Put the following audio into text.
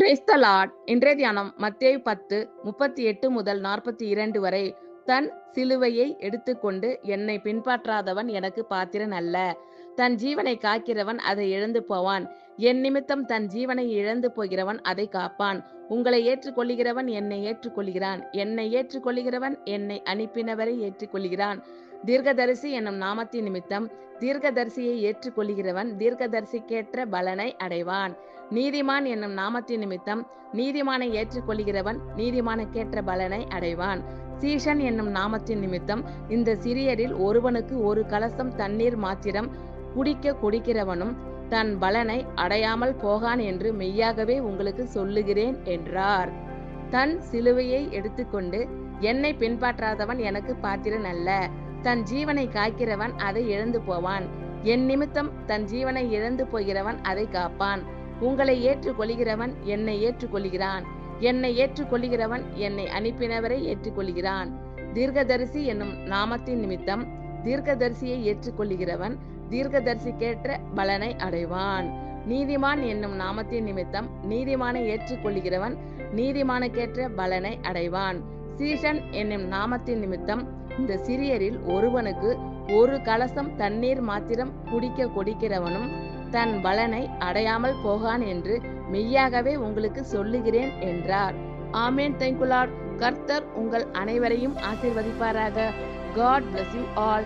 Praise the Lord. இன்றைய தியானம் மத்தேயு 10:38 முதல் 42 வரை. தன் சிலுவையை எடுத்துக்கொண்டு என்னை பின்பற்றாதவன் எனக்கு பாத்திரன் அல்ல. தன் ஜீவனை காக்கிறவன் அதை இழந்து போவான். என் நிமித்தம் தன் ஜீவனை இழந்து போகிறவன் அதை காப்பான். உங்களை ஏற்றுக்கொள்கிறவன் என்னை ஏற்றுக்கொள்கிறான். என்னை ஏற்றுக்கொள்கிறவன் என்னை அனுப்பினவரை ஏற்றுக்கொள்கிறான். தீர்க்கதரிசி என்னும் நாமத்தின் நிமித்தம் தீர்க்கதரிசியை ஏற்றுக்கொள்கிறவன் தீர்க்கதரிசிக்கேற்ற பலனை அடைவான். நீதிமான் என்னும் நாமத்தின் நிமித்தம் நீதிமானை ஏற்றுக்கொள்கிறவன் நீதிமானுக்கேற்ற பலனை அடைவான். சீஷன் என்னும் நாமத்தின் நிமித்தம் இந்த சிறியரில் ஒருவனுக்கு ஒரு கலசம் தண்ணீர் மாத்திரம் குடிக்க கொடுக்கிறவனும் தன் பலனை அடையாமல் போகான் என்று மெய்யாகவே உங்களுக்கு சொல்லுகிறேன் என்றார். தன் சிலுவையை எடுத்துக்கொண்டு என்னை பின்பற்றாதவன் எனக்கு பாத்திரன் அல்ல. தன் ஜீவனை காக்கிறவன் அதை இழந்து போவான். என் நிமித்தம் தன் ஜீவனை இழந்து போகிறவன் அதை காப்பான். உங்களை ஏற்றுக்கொள்கிறவன் என்னை ஏற்றுக்கொள்கிறான். என்னை ஏற்றுக்கொள்கிறவன் என்னை அனுப்பினவரை ஏற்றுக்கொள்கிறான். தீர்க்கதரிசி என்னும் நாமத்தின் நிமித்தம் தீர்க்கதரிசியை ஏற்றுக்கொள்கிறவன் தீர்க்கதரிசிக்கேற்ற பலனை அடைவான். நீதிமான் என்னும் நாமத்தின் நிமித்தம் நீதிமானை ஏற்றுக்கொள்கிறவன் நீதிமானுக்கேற்ற பலனை அடைவான். சீஷன் என்னும் நாமத்தின் நிமித்தம் இந்த சிறியரில் ஒருவனுக்கு ஒரு கலசம் தண்ணீர் மாத்திரம் குடிக்க கொடுக்கிறவனும் தன் பலனை அடையாமல் போகான் என்று மெய்யாகவே உங்களுக்கு சொல்லுகிறேன் என்றார். ஆமென். Thank you lord. கர்த்தர் உங்கள் அனைவரையும் ஆசீர்வதிப்பாராக. God bless you all.